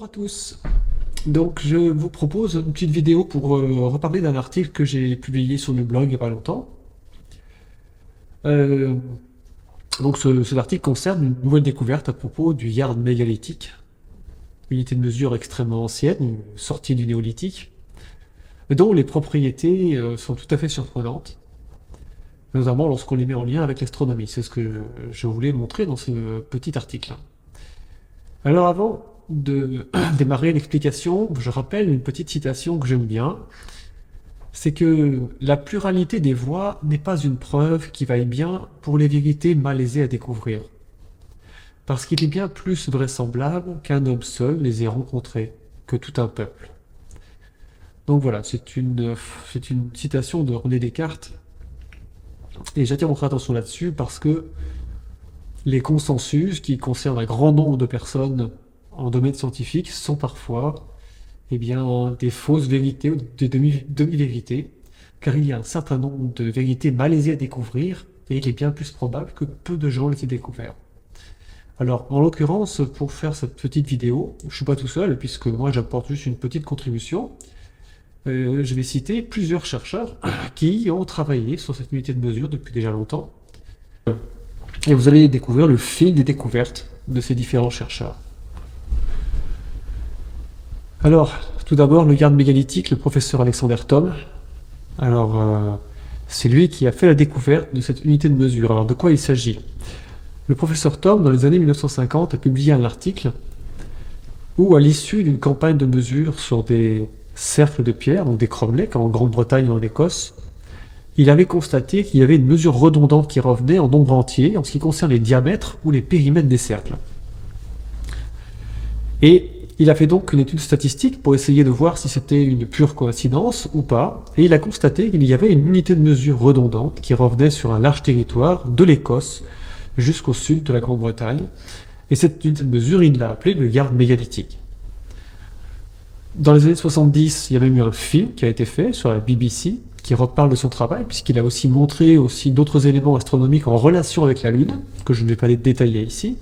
Bonjour à tous. Donc je vous propose une petite vidéo pour reparler d'un article que j'ai publié sur le blog il n'y a pas longtemps. Euh, cet article concerne une nouvelle découverte à propos du yard mégalithique, unité de mesure extrêmement ancienne, sortie du néolithique, dont les propriétés sont tout à fait surprenantes, notamment lorsqu'on les met en lien avec l'astronomie. C'est ce que je voulais montrer dans ce petit article. Alors avant de démarrer l'explication, je rappelle une petite citation que j'aime bien. C'est que la pluralité des voix n'est pas une preuve qui vaille bien pour les vérités malaisées à découvrir. Parce qu'il est bien plus vraisemblable qu'un homme seul les ait rencontrées que tout un peuple. Donc voilà, c'est une citation de René Descartes. Et j'attire votre attention là-dessus parce que les consensus qui concernent un grand nombre de personnes en domaine scientifique sont parfois des fausses vérités ou des demi-vérités, car il y a un certain nombre de vérités malaisées à découvrir, et il est bien plus probable que peu de gens les aient découvertes. Alors, en l'occurrence, pour faire cette petite vidéo, je ne suis pas tout seul, puisque moi j'apporte juste une petite contribution. Je vais citer plusieurs chercheurs qui ont travaillé sur cette unité de mesure depuis déjà longtemps. Et vous allez découvrir le fil des découvertes de ces différents chercheurs. Alors, tout d'abord, le yard mégalithique, le professeur Alexander Thom. Alors, c'est lui qui a fait la découverte de cette unité de mesure. Alors, de quoi il s'agit? Le professeur Thom, dans les années 1950, a publié un article où, à l'issue d'une campagne de mesure sur des cercles de pierre, donc des cromlechs, en Grande-Bretagne et en Écosse, il avait constaté qu'il y avait une mesure redondante qui revenait en nombre entier en ce qui concerne les diamètres ou les périmètres des cercles. Et il a fait donc une étude statistique pour essayer de voir si c'était une pure coïncidence ou pas, et il a constaté qu'il y avait une unité de mesure redondante qui revenait sur un large territoire de l'Écosse jusqu'au sud de la Grande-Bretagne, et cette unité de mesure, il l'a appelée le yard mégalithique. Dans les années 70, il y a même eu un film qui a été fait sur la BBC qui reparle de son travail, puisqu'il a aussi montré d'autres éléments astronomiques en relation avec la Lune, que je ne vais pas les détailler ici.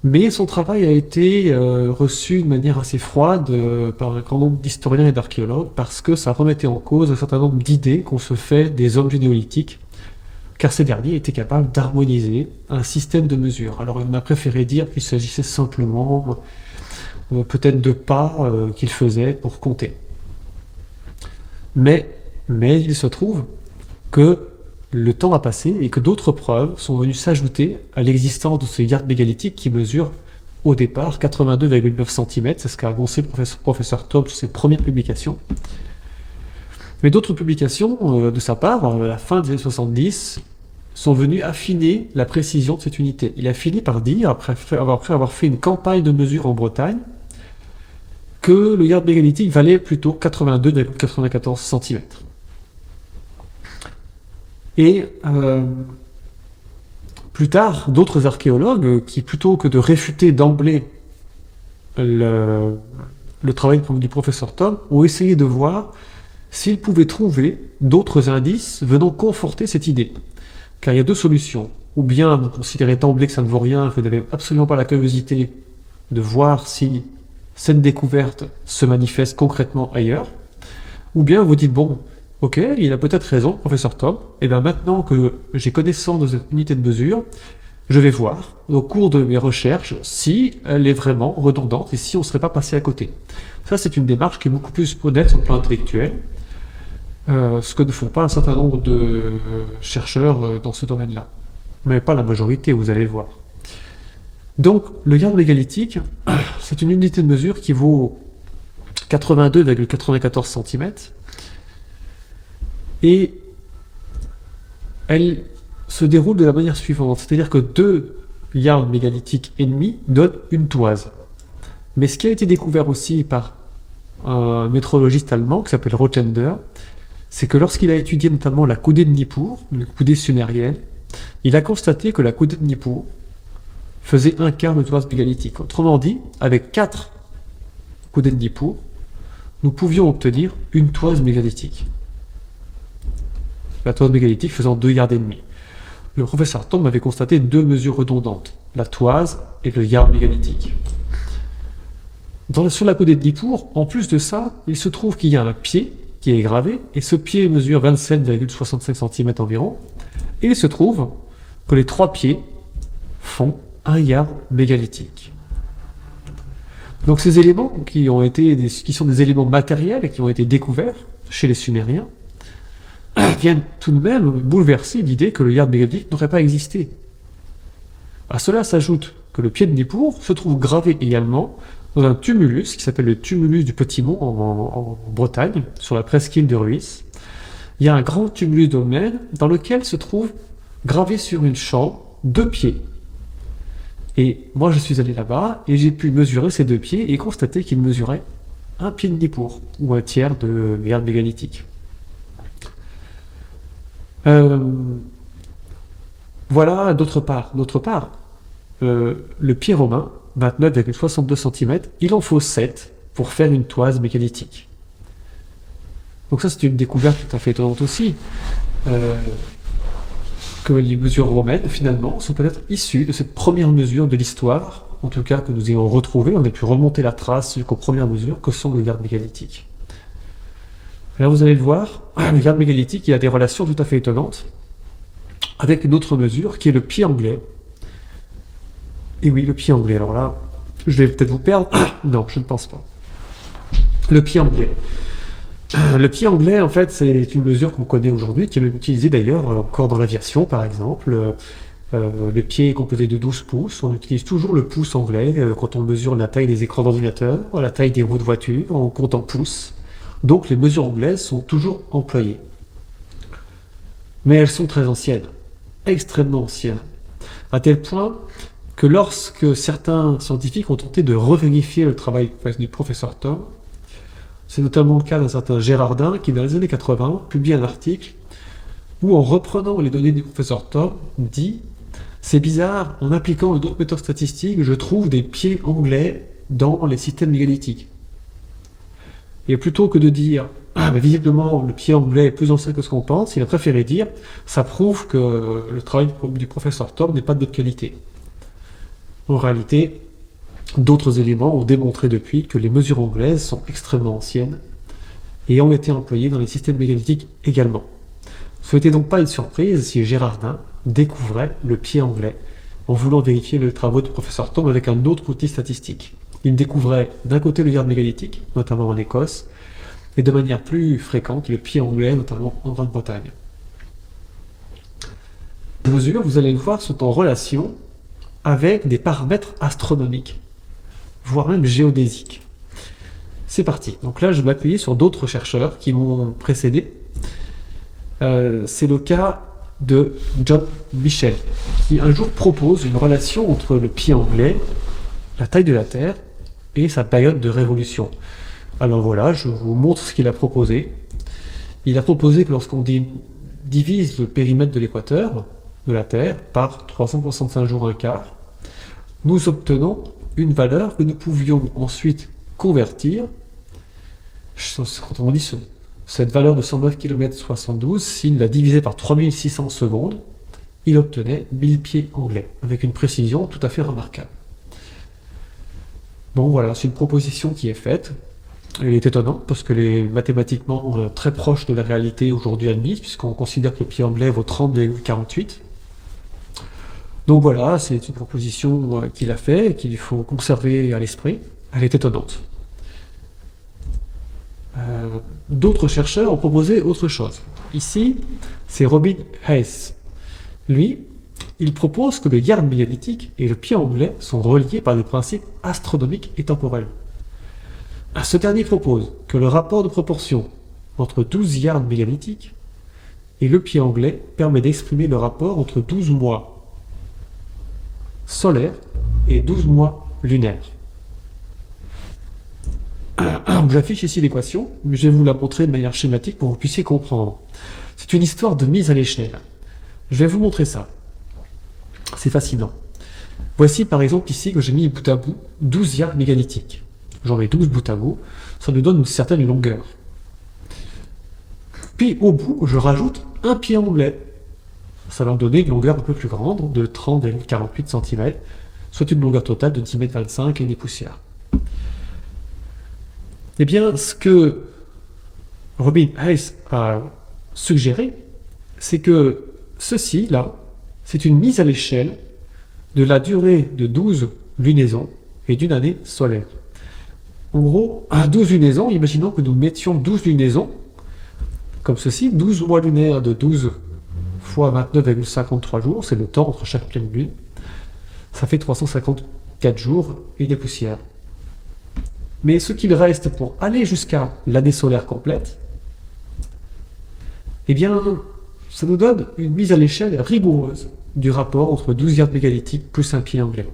Mais son travail a été reçu de manière assez froide par un grand nombre d'historiens et d'archéologues parce que ça remettait en cause un certain nombre d'idées qu'on se fait des hommes du néolithique, car ces derniers étaient capables d'harmoniser un système de mesure. Alors on a préféré dire qu'il s'agissait simplement peut-être de pas qu'ils faisaient pour compter. Mais il se trouve que le temps a passé et que d'autres preuves sont venues s'ajouter à l'existence de ce yard mégalithique qui mesure au départ 82,9 cm, c'est ce qu'a annoncé le professeur Thom sur ses premières publications. Mais d'autres publications de sa part, à la fin des années 70, sont venues affiner la précision de cette unité. Il a fini par dire, après avoir fait une campagne de mesure en Bretagne, que le yard mégalithique valait plutôt 82,94 cm. Et plus tard, d'autres archéologues qui, plutôt que de réfuter d'emblée le travail du professeur Thom, ont essayé de voir s'ils pouvaient trouver d'autres indices venant conforter cette idée. Car il y a deux solutions. Ou bien vous considérez d'emblée que ça ne vaut rien, vous n'avez absolument pas la curiosité de voir si cette découverte se manifeste concrètement ailleurs. Ou bien vous dites, bon, ok, il a peut-être raison, professeur Thom, et bien maintenant que j'ai connaissance de cette unité de mesure, je vais voir, au cours de mes recherches, si elle est vraiment redondante et si on ne serait pas passé à côté. Ça, c'est une démarche qui est beaucoup plus honnête sur le plan intellectuel, ce que ne font pas un certain nombre de chercheurs dans ce domaine-là. Mais pas la majorité, vous allez le voir. Donc, le yard mégalithique, c'est une unité de mesure qui vaut 82,94 cm, et elle se déroule de la manière suivante, c'est-à-dire que deux yards mégalithiques ennemis donnent une toise. Mais ce qui a été découvert aussi par un météorologiste allemand qui s'appelle Rotender, c'est que lorsqu'il a étudié notamment la coudée de Nippur, une coudée sumérienne, il a constaté que la coudée de Nippur faisait un quart de toise mégalithique. Autrement dit, avec 4 coudées de Nippur, nous pouvions obtenir une toise mégalithique. La toise mégalithique faisant 2 yards et demi. Le professeur Thom avait constaté deux mesures redondantes, la toise et le yard mégalithique. Sur la peau des Dnipour, en plus de ça, il se trouve qu'il y a un pied qui est gravé, et ce pied mesure 27,65 cm environ, et il se trouve que les 3 pieds font un yard mégalithique. Donc ces éléments qui sont des éléments matériels et qui ont été découverts chez les Sumériens viennent tout de même bouleverser l'idée que le yard mégalithique n'aurait pas existé. À cela s'ajoute que le pied de Nippur se trouve gravé également dans un tumulus qui s'appelle le tumulus du Petit Mont en Bretagne, sur la presqu'île de Ruisse. Il y a un grand tumulus dolmen dans lequel se trouve gravé sur une chambre 2 pieds. Et moi je suis allé là-bas et j'ai pu mesurer ces 2 pieds et constater qu'ils mesuraient un pied de Nippur, ou un tiers de yard mégalithique. Voilà, d'autre part, le pied romain, 29,62 cm, il en faut 7 pour faire une toise mégalithique. Donc ça c'est une découverte tout à fait étonnante aussi, que les mesures romaines finalement sont peut-être issues de cette première mesure de l'histoire, en tout cas que nous ayons retrouvé, on a pu remonter la trace jusqu'aux premières mesures que sont les yards mégalithiques. Là vous allez le voir, le yard mégalithique il a des relations tout à fait étonnantes avec une autre mesure qui est le pied anglais. Et oui, le pied anglais. Alors là, je vais peut-être vous perdre. Non, je ne pense pas. Le pied anglais. Le pied anglais, en fait, c'est une mesure qu'on connaît aujourd'hui, qui est même utilisée d'ailleurs encore dans l'aviation, par exemple. Le pied est composé de 12 pouces. On utilise toujours le pouce anglais quand on mesure la taille des écrans d'ordinateur, la taille des roues de voiture, on compte en pouces. Donc les mesures anglaises sont toujours employées. Mais elles sont très anciennes, extrêmement anciennes, à tel point que lorsque certains scientifiques ont tenté de revérifier le travail du professeur Thom, c'est notamment le cas d'un certain Gérardin qui, dans les années 80, publie un article où, en reprenant les données du professeur Thom, dit « C'est bizarre, en appliquant une autre méthode statistique, je trouve des pieds anglais dans les systèmes mégalithiques. » Et plutôt que de dire « Ah, mais visiblement, le pied anglais est plus ancien que ce qu'on pense », il a préféré dire « Ça prouve que le travail du professeur Thom n'est pas de bonne qualité. » En réalité, d'autres éléments ont démontré depuis que les mesures anglaises sont extrêmement anciennes et ont été employées dans les systèmes mégalithiques également. Ce n'était donc pas une surprise si Gérardin découvrait le pied anglais en voulant vérifier les travaux du professeur Thom avec un autre outil statistique. Il découvrait d'un côté le yard mégalithique, notamment en Écosse, et de manière plus fréquente le pied anglais, notamment en Grande-Bretagne. Les mesures, vous allez le voir, sont en relation avec des paramètres astronomiques, voire même géodésiques. C'est parti. Donc là, je vais m'appuyer sur d'autres chercheurs qui m'ont précédé. C'est le cas de John Michell, qui un jour propose une relation entre le pied anglais, la taille de la Terre et sa période de révolution. Alors voilà, je vous montre ce qu'il a proposé. Il a proposé que lorsqu'on divise le périmètre de l'équateur de la Terre par 365 jours un quart, nous obtenons une valeur que nous pouvions ensuite convertir. Quand on dit cette valeur de 109 km 72, s'il la divisait par 3600 secondes, il obtenait 1000 pieds anglais, avec une précision tout à fait remarquable. Bon voilà, c'est une proposition qui est faite. Elle est étonnante parce qu'elle est mathématiquement très proche de la réalité aujourd'hui admise, puisqu'on considère que le pied anglais vaut 30,48. Donc voilà, c'est une proposition qu'il a faite et qu'il faut conserver à l'esprit. Elle est étonnante. D'autres chercheurs ont proposé autre chose. Ici, c'est Robin Hayes. Lui, il propose que le yard mégalithique et le pied anglais sont reliés par des principes astronomiques et temporels. Ce dernier propose que le rapport de proportion entre 12 yards mégalithiques et le pied anglais permet d'exprimer le rapport entre 12 mois solaires et 12 mois lunaires. J'affiche ici l'équation, mais je vais vous la montrer de manière schématique pour que vous puissiez comprendre. C'est une histoire de mise à l'échelle. Je vais vous montrer ça. C'est fascinant. Voici par exemple ici que j'ai mis bout à bout 12 yards mégalithiques. J'en mets 12 bout à bout, ça nous donne une certaine longueur. Puis au bout, je rajoute un pied anglais. Ça va me donner une longueur un peu plus grande, de 30,48 cm, soit une longueur totale de 10,25 m et des poussières. Eh bien, ce que Robin Hayes a suggéré, c'est que ceci, là, c'est une mise à l'échelle de la durée de 12 lunaisons et d'une année solaire. En gros, à 12 lunaisons, imaginons que nous mettions 12 lunaisons, comme ceci, 12 mois lunaires de 12 fois 29,53 jours, c'est le temps entre chaque pleine lune, ça fait 354 jours et des poussières. Mais ce qu'il reste pour aller jusqu'à l'année solaire complète, eh bien, ça nous donne une mise à l'échelle rigoureuse du rapport entre 12 yards mégalithiques plus un pied anglais.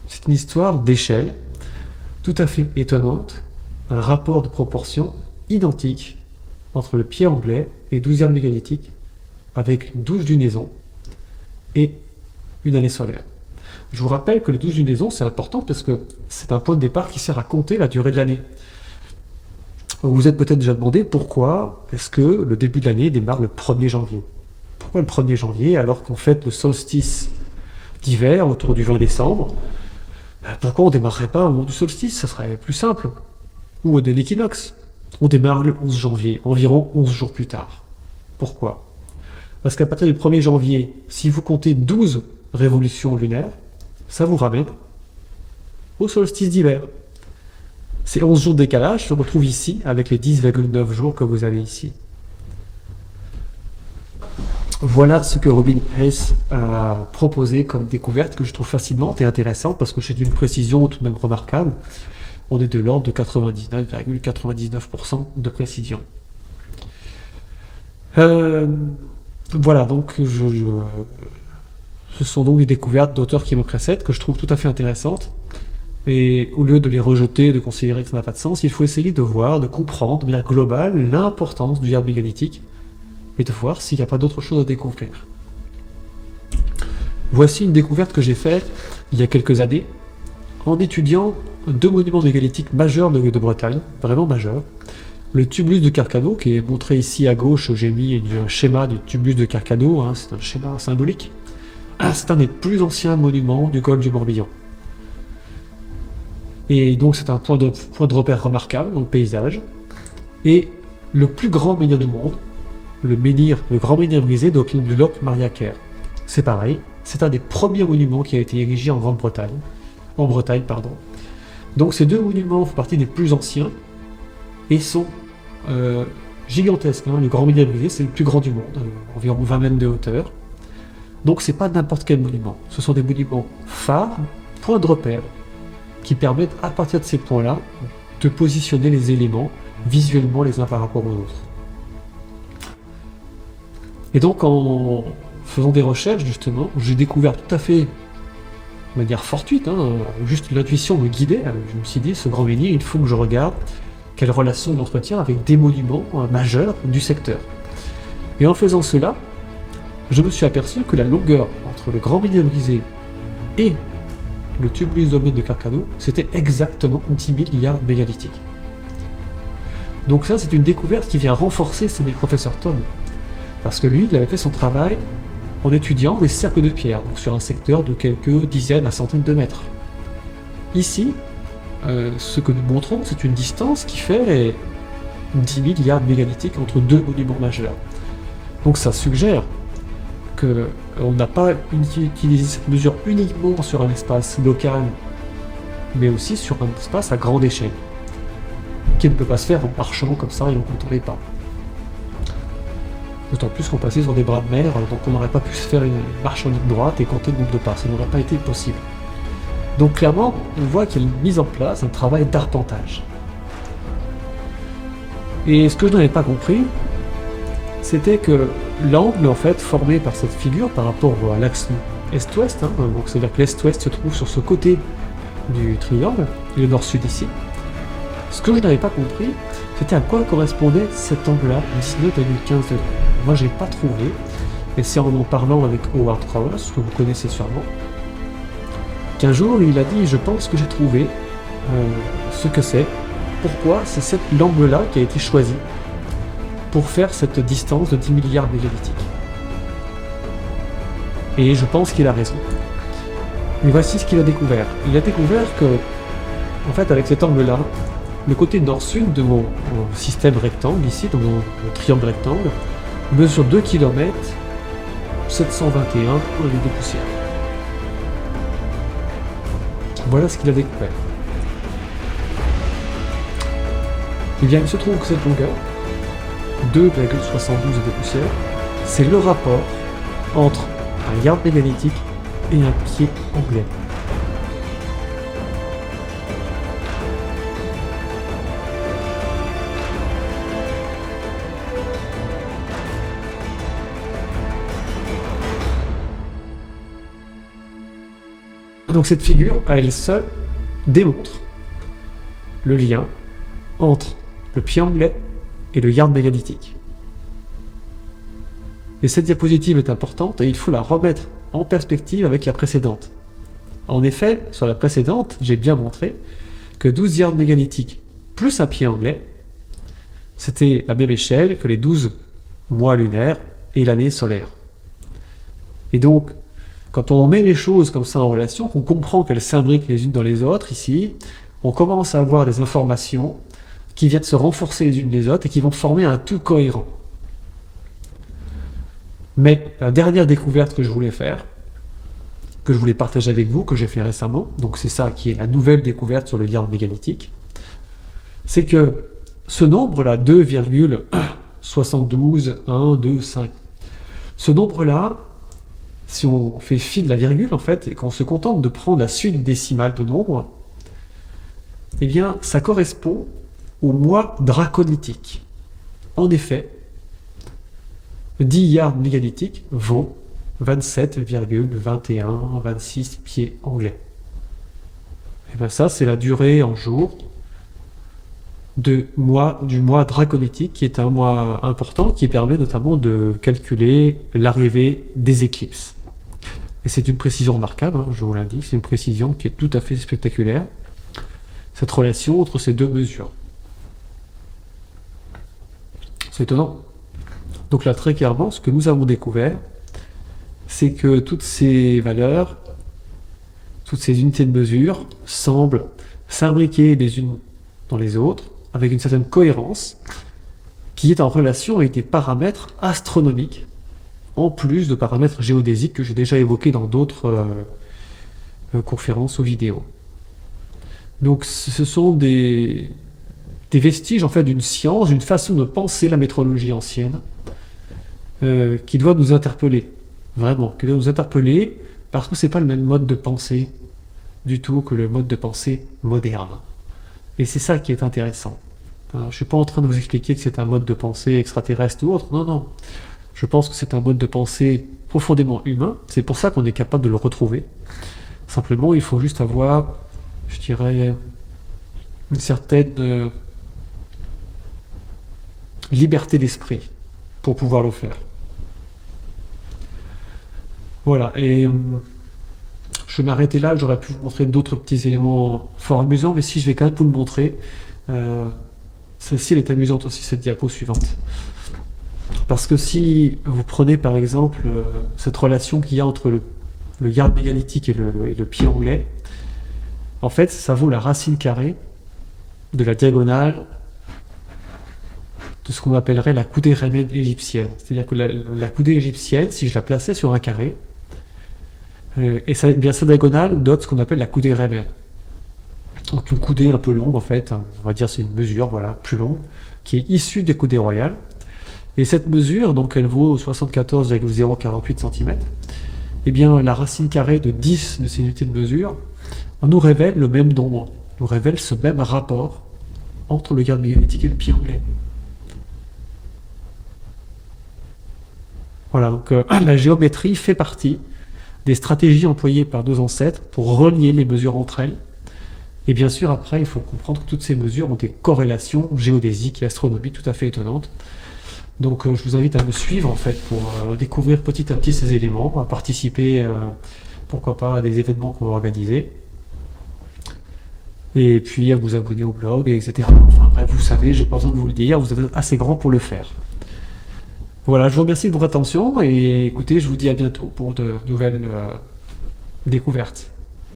C'est une histoire d'échelle tout à fait étonnante, un rapport de proportion identique entre le pied anglais et 12 yards mégalithiques avec 12 lunaisons et une année solaire. Je vous rappelle que les 12 lunaisons, c'est important parce que c'est un point de départ qui sert à compter la durée de l'année. Vous vous êtes peut-être déjà demandé pourquoi est-ce que le début de l'année démarre le 1er janvier. Pourquoi le 1er janvier alors qu'on fête le solstice d'hiver autour du 20 décembre? Pourquoi on ne démarrerait pas au moment du solstice? Ça serait plus simple. Ou de l'équinoxe. On démarre le 11 janvier, environ 11 jours plus tard. Pourquoi? Parce qu'à partir du 1er janvier, si vous comptez 12 révolutions lunaires, ça vous ramène au solstice d'hiver. Ces 11 jours de décalage se retrouvent ici avec les 10,9 jours que vous avez ici. Voilà ce que Robin Hayes a proposé comme découverte que je trouve fascinante et intéressante parce que c'est d'une précision tout de même remarquable. On est de l'ordre de 99,99% de précision. Voilà, donc ce sont donc des découvertes d'auteurs qui me précèdent que je trouve tout à fait intéressantes. Et au lieu de les rejeter, de considérer que ça n'a pas de sens, il faut essayer de voir, de comprendre de manière globale l'importance du yard mégalithique et de voir s'il n'y a pas d'autre chose à découvrir. Voici une découverte que j'ai faite il y a quelques années en étudiant deux monuments mégalithiques majeurs de Bretagne, vraiment majeurs. Le tumulus de Carcano, qui est montré ici à gauche, j'ai mis un schéma du tumulus de Carcano, c'est un schéma symbolique. C'est un des plus anciens monuments du golfe du Morbihan. Et donc c'est un point de repère remarquable dans le paysage. Et le plus grand menhir du monde, le grand menhir brisé de Loch Mariaker. C'est pareil, c'est un des premiers monuments qui a été érigé en Bretagne. Donc ces deux monuments font partie des plus anciens et sont gigantesques. Le grand menhir brisé, c'est le plus grand du monde, environ 20 mètres de hauteur. Donc c'est pas n'importe quel monument, ce sont des monuments phares, points de repère, qui permettent à partir de ces points-là de positionner les éléments visuellement les uns par rapport aux autres. Et donc en faisant des recherches justement, j'ai découvert tout à fait de manière fortuite, juste l'intuition me guidait, je me suis dit ce grand menhir, il faut que je regarde quelle relation il entretient avec des monuments majeurs du secteur. Et en faisant cela, je me suis aperçu que la longueur entre le grand menhir brisé et le tumulus domaine de Carcano, c'était exactement 10 000 yards mégalithiques. Donc ça, c'est une découverte qui vient renforcer celle du professeur Tom. Parce que lui, il avait fait son travail en étudiant les cercles de pierre, donc sur un secteur de quelques dizaines à centaines de mètres. Ici, ce que nous montrons, c'est une distance qui fait 10 000 yards mégalithiques entre deux monuments majeurs. Donc ça suggère qu'on n'a pas utilisé cette mesure uniquement sur un espace local, mais aussi sur un espace à grande échelle, qui ne peut pas se faire en marchant comme ça et en comptant les pas. D'autant plus qu'on passait sur des bras de mer, donc on n'aurait pas pu se faire une marche en ligne droite et compter le nombre de pas, ça n'aurait pas été possible. Donc clairement, on voit qu'il y a une mise en place, un travail d'arpentage. Et ce que je n'avais pas compris, c'était que l'angle en fait formé par cette figure par rapport à l'axe est-ouest, donc c'est-à-dire que l'est-ouest se trouve sur ce côté du triangle, et le nord-sud ici. Ce que je n'avais pas compris, c'était à quoi correspondait cet angle-là, 19,15 degrés. Moi, je n'ai pas trouvé, et c'est en parlant avec Howard Krauss, que vous connaissez sûrement, qu'un jour il a dit « Je pense que j'ai trouvé ce que c'est, pourquoi c'est cet angle-là qui a été choisi pour faire cette distance de 10 milliards mégalithiques. » Et je pense qu'il a raison. Mais voici ce qu'il a découvert. Il a découvert que En fait, avec cet angle-là, le côté nord-sud de mon système rectangle, ici, dans mon triangle rectangle, mesure 2 km 721 litres de poussière. Voilà ce qu'il a découvert. Eh bien, il se trouve que cette longueur, 2,72 de poussière, c'est le rapport entre un yard mégalithique et un pied anglais. Donc cette figure, à elle seule, démontre le lien entre le pied anglais et le yard mégalithique. Et cette diapositive est importante et il faut la remettre en perspective avec la précédente. En effet, sur la précédente, j'ai bien montré que 12 yards mégalithiques plus un pied anglais, c'était la même échelle que les 12 mois lunaires et l'année solaire. Et donc, quand on met les choses comme ça en relation, qu'on comprend qu'elles s'imbriquent les unes dans les autres, ici, on commence à avoir des informations qui viennent se renforcer les unes les autres et qui vont former un tout cohérent. Mais la dernière découverte que je voulais faire, que je voulais partager avec vous, que j'ai fait récemment, donc c'est ça qui est la nouvelle découverte sur le yard mégalithique, c'est que ce nombre-là, 2,72125, ce nombre-là, si on fait fi de la virgule, en fait, et qu'on se contente de prendre la suite décimale de nombres, eh bien, ça correspond au mois draconithique. En effet, 10 yards mégalithiques vaut 27,2126 pieds anglais. Et bien ça, c'est la durée en jours du mois draconitique, qui est un mois important, qui permet notamment de calculer l'arrivée des éclipses. Et c'est une précision remarquable, je vous l'indique, c'est une précision qui est tout à fait spectaculaire, cette relation entre ces deux mesures. C'est étonnant. Donc là, très clairement, ce que nous avons découvert, c'est que toutes ces valeurs, toutes ces unités de mesure, semblent s'imbriquer les unes dans les autres, avec une certaine cohérence, qui est en relation avec des paramètres astronomiques, en plus de paramètres géodésiques que j'ai déjà évoqués dans d'autres conférences ou vidéos. Donc ce sont des vestiges en fait d'une science, d'une façon de penser la météorologie ancienne, qui doit nous interpeller, vraiment, qui doit nous interpeller, parce que c'est pas le même mode de pensée du tout que le mode de pensée moderne. Et c'est ça qui est intéressant. Alors, je suis pas en train de vous expliquer que c'est un mode de pensée extraterrestre ou autre, non, non. Je pense que c'est un mode de pensée profondément humain, c'est pour ça qu'on est capable de le retrouver. Simplement, il faut juste avoir, je dirais, une certaine liberté d'esprit pour pouvoir le faire. Voilà, et je vais m'arrêter là, j'aurais pu vous montrer d'autres petits éléments fort amusants, mais si je vais quand même vous le montrer, celle-ci elle est amusante aussi, cette diapo suivante. Parce que si vous prenez par exemple cette relation qu'il y a entre le yard mégalithique et le pied anglais, en fait ça vaut la racine carrée de la diagonale de ce qu'on appellerait la coudée rémène égyptienne. C'est-à-dire que la coudée égyptienne, si je la plaçais sur un carré, et ça, bien sa diagonale donne ce qu'on appelle la coudée rémène. Donc une coudée un peu longue en fait, on va dire c'est une mesure voilà, plus longue, qui est issue des coudées royales. Et cette mesure, donc elle vaut 74,048 cm, et bien la racine carrée de 10 de ces unités de mesure nous révèle le même nombre, nous révèle ce même rapport entre le yard mégalithique et le pied anglais. Voilà, donc la géométrie fait partie des stratégies employées par nos ancêtres pour relier les mesures entre elles. Et bien sûr, après, il faut comprendre que toutes ces mesures ont des corrélations géodésiques et astronomiques tout à fait étonnantes. Donc je vous invite à me suivre en fait pour découvrir petit à petit ces éléments, à participer, pourquoi pas, à des événements qu'on va organiser. Et puis à vous abonner au blog, etc. Enfin bref, vous savez, j'ai pas besoin de vous le dire, vous êtes assez grand pour le faire. Voilà, je vous remercie de votre attention et écoutez, je vous dis à bientôt pour de nouvelles découvertes.